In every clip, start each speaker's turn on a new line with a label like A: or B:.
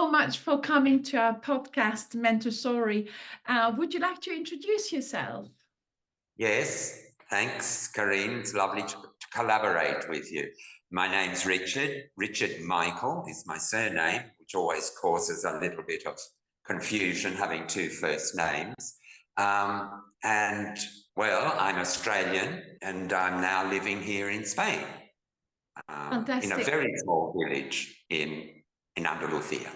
A: so much for coming to our podcast, Montessori. Would you like to introduce yourself?
B: Yes, thanks, Karine. It's lovely to collaborate with you. My name's Richard. Richard Michael is my surname, which always causes a little bit of confusion having two first names. Well, I'm Australian and I'm now living here in Spain, in a very small village in Andalusia.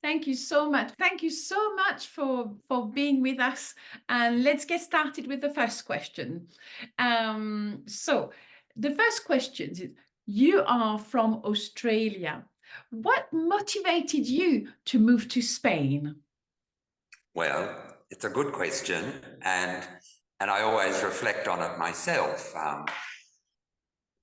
A: Thank you so much. Thank you so much for being with us. And let's get started with the first question. So the first question is, you are from Australia. What motivated you to move to Spain?
B: Well, it's a good question, and I always reflect on it myself,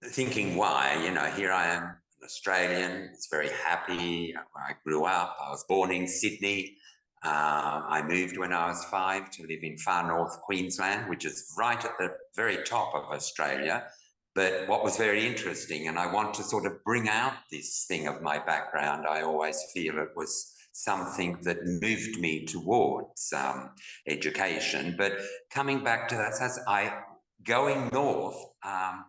B: thinking why. Here I am, an Australian, it's very happy. I grew up, I was born in Sydney. I moved when I was 5 to live in far north Queensland, which is right at the very top of Australia. But what was very interesting, and I want to sort of bring out this thing of my background, I always feel it was something that moved me towards education. But coming back to that, as going north,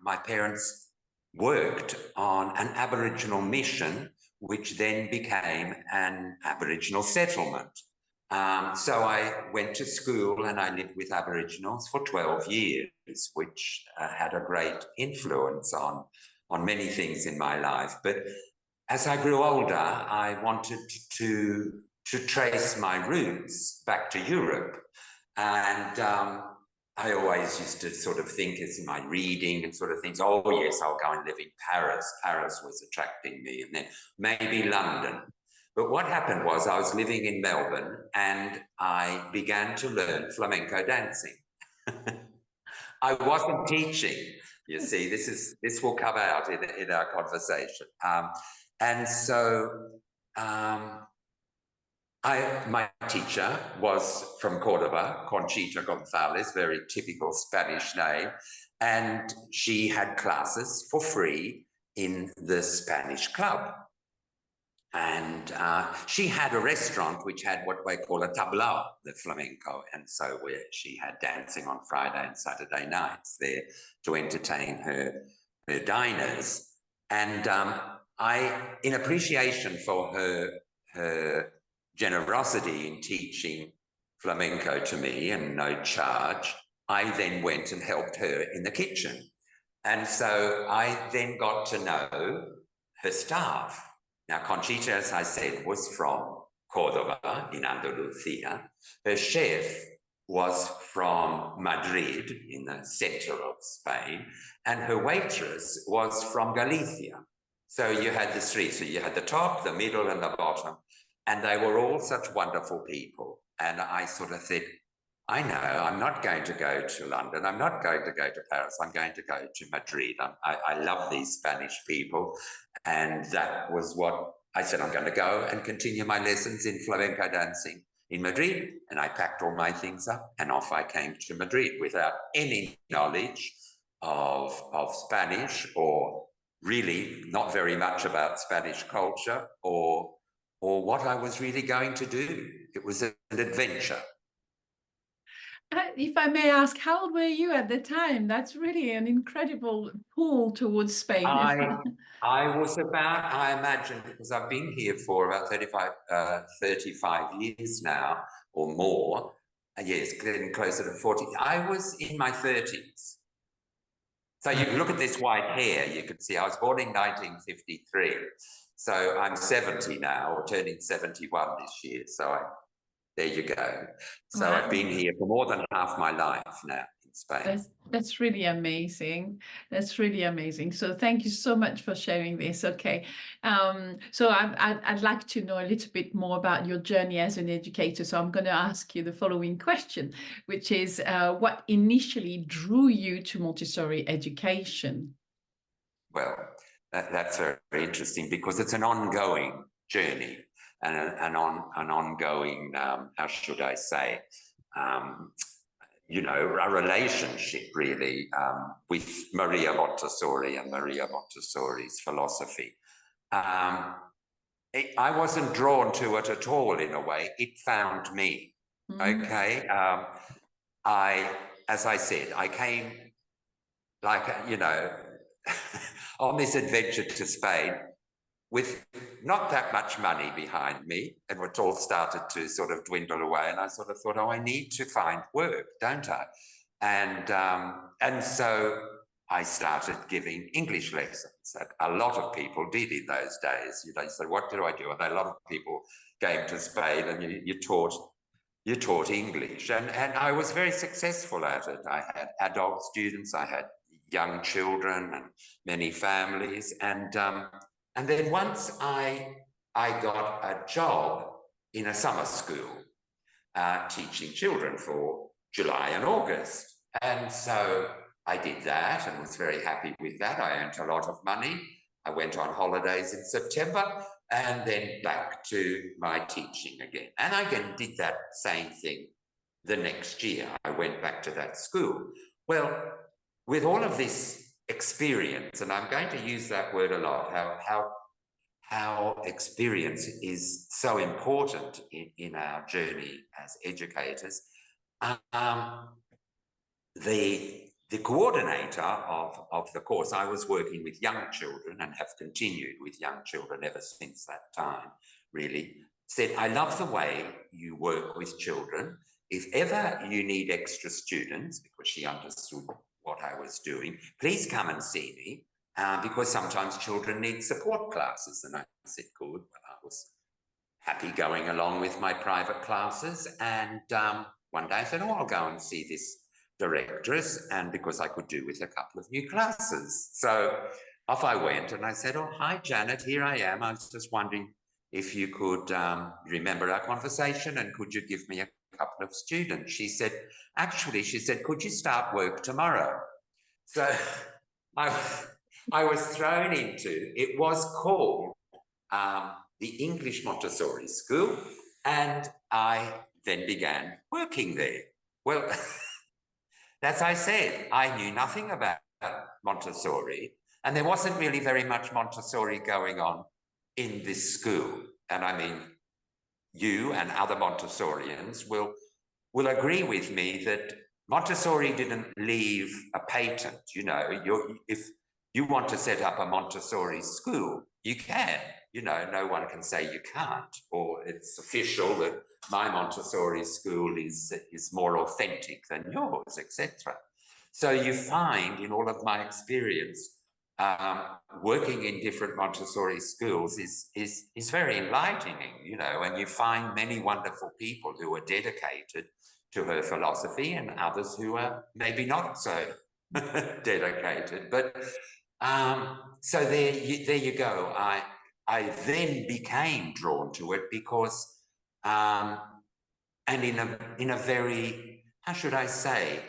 B: my parents worked on an Aboriginal mission, which then became an Aboriginal settlement. So I went to school and I lived with Aboriginals for 12 years, which had a great influence on many things in my life. But as I grew older, I wanted to trace my roots back to Europe. And I always used to sort of think, as in my reading and sort of things, oh yes, I'll go and live in Paris. Paris was attracting me, and then maybe London. But what happened was I was living in Melbourne and I began to learn flamenco dancing. I wasn't teaching, you see, this will come out in our conversation. And so my teacher was from Cordoba, Conchita Gonzalez, very typical Spanish name, and she had classes for free in the Spanish club. And she had a restaurant which had what we call a tablao, the flamenco, and so she had dancing on Friday and Saturday nights there to entertain her diners. And in appreciation for her generosity in teaching flamenco to me and no charge, I then went and helped her in the kitchen. And so I then got to know her staff. Now, Conchita, as I said, was from Cordoba in Andalusia. Her chef was from Madrid in the center of Spain, and her waitress was from Galicia. So you had the three. So you had the top, the middle, and the bottom, and they were all such wonderful people. And I sort of said, I know, I'm not going to go to London. I'm not going to go to Paris. I'm going to go to Madrid. I love these Spanish people. And that was what I said, I'm going to go and continue my lessons in flamenco dancing in Madrid. And I packed all my things up and off I came to Madrid without any knowledge of Spanish, or really not very much about Spanish culture or what I was really going to do. It was an adventure.
A: If I may ask, how old were you at the time? That's really an incredible pull towards Spain.
B: I was about, I imagine, because I've been here for about 35 years now or more. Yes, getting closer to 40. I was in my 30s. So you look at this white hair, you can see I was born in 1953. So I'm 70 now, or turning 71 this year. So there you go. So wow. I've been here for more than half my life now in Spain.
A: That's really amazing. That's really amazing. So thank you so much for sharing this. Okay. So I'd like to know a little bit more about your journey as an educator. So I'm going to ask you the following question, which is what initially drew you to Montessori education?
B: Well, that's very interesting because it's an ongoing journey. And an ongoing, how should I say, a relationship really with Maria Montessori and Maria Montessori's philosophy. I wasn't drawn to it at all in a way. It found me.
A: Mm.
B: Okay. As I said, I came like, on this adventure to Spain with not that much money behind me, and it all started to sort of dwindle away. And I sort of thought, oh, I need to find work, don't I? And so I started giving English lessons that a lot of people did in those days. You know, you say, what do I do? And a lot of people came to Spain, and you taught English, and I was very successful at it. I had adult students, I had young children, and many families, and then once I got a job in a summer school teaching children for July and August. And so I did that and was very happy with that. I earned a lot of money. I went on holidays in September and then back to my teaching again. And I again did that same thing the next year. I went back to that school. Well, with all of this experience, and I'm going to use that word a lot, how experience is so important in our journey as educators. Um, the coordinator of the course, I was working with young children and have continued with young children ever since that time, really, said, I love the way you work with children. If ever you need extra students, because she understood what I was doing, please come and see me. Because sometimes children need support classes. And I said, good. Well, I was happy going along with my private classes. And one day I said, oh, I'll go and see this directress, and because I could do with a couple of new classes. So off I went, and I said, oh, hi, Janet, here I am. I was just wondering if you could remember our conversation, and could you give me a couple of students? She said, actually, she said, could you start work tomorrow? So I was thrown into, it was called the English Montessori School, and I then began working there. Well, as I said, I knew nothing about Montessori, and there wasn't really very much Montessori going on in this school. And I mean, you and other Montessorians will agree with me that Montessori didn't leave a patent. You know, if you want to set up a Montessori school, you can. You know, no one can say you can't, or it's official that my Montessori school is more authentic than yours, etc. So you find in all of my experience, working in different Montessori schools is very enlightening, you know, and you find many wonderful people who are dedicated to her philosophy and others who are maybe not so dedicated. But so there you go. I then became drawn to it because, and in a very, how should I say,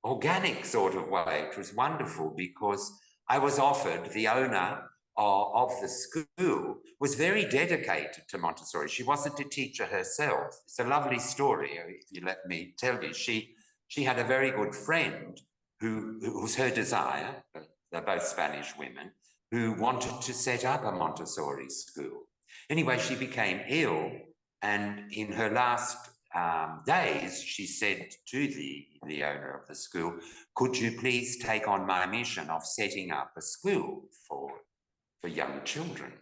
B: organic sort of way. It was wonderful because I was offered, the owner of the school was very dedicated to Montessori. She wasn't a teacher herself. It's a lovely story, if you let me tell you. She had a very good friend who was her desire, they're both Spanish women, who wanted to set up a Montessori school. Anyway, she became ill, and in her last days, she said to the owner of the school, could you please take on my mission of setting up a school for young children?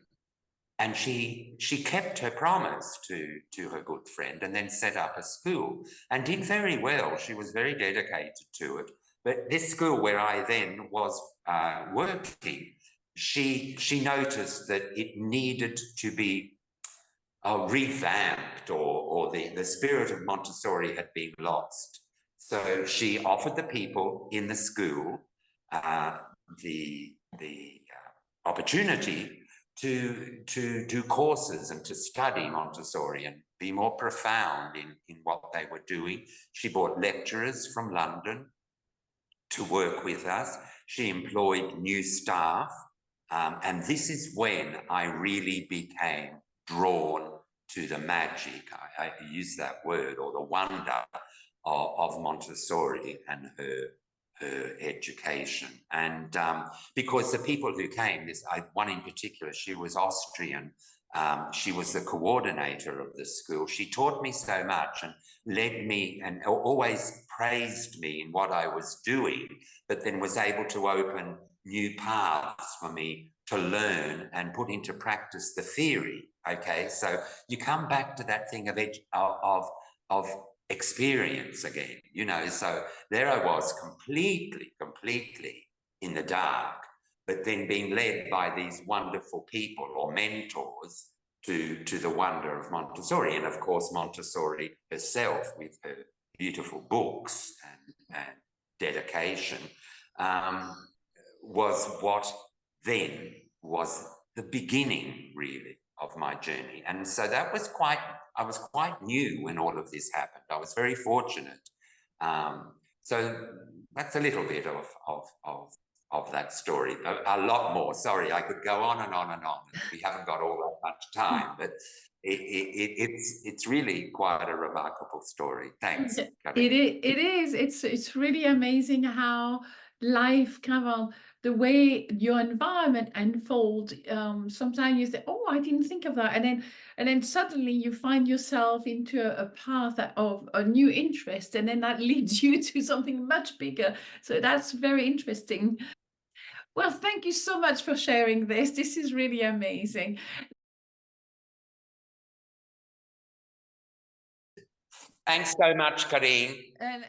B: And she kept her promise to her good friend and then set up a school and did very well. She was very dedicated to it. But this school where I then was working, she noticed that it needed to be revamped, or the spirit of Montessori had been lost. So she offered the people in the school the opportunity to do courses and to study Montessori and be more profound in what they were doing. She brought lecturers from London to work with us. She employed new staff. And this is when I really became drawn to the magic, I use that word, or the wonder of Montessori and her education. And because the people who came, one in particular, she was Austrian, She was the coordinator of the school. She taught me so much and led me and always praised me in what I was doing, but then was able to open new paths for me to learn and put into practice the theory. Okay, so you come back to that thing of experience again, you know. So there I was, completely in the dark, but then being led by these wonderful people or mentors to the wonder of Montessori. And of course, Montessori herself, with her beautiful books and dedication, was what then was the beginning, really, of my journey. And so that was I was quite new when all of this happened. I was very fortunate. So that's a little bit of that story. A lot more. Sorry, I could go on and on and on. We haven't got all that much time, but it's really quite a remarkable story. Thanks, Karin.
A: It is. It's really amazing how life kind of the way your environment unfolds. Sometimes you say, "Oh, I didn't think of that," and then suddenly you find yourself into a path of a new interest, and then that leads you to something much bigger. So that's very interesting. Well, thank you so much for sharing this. This is really amazing.
B: Thanks so much, Karin.
A: And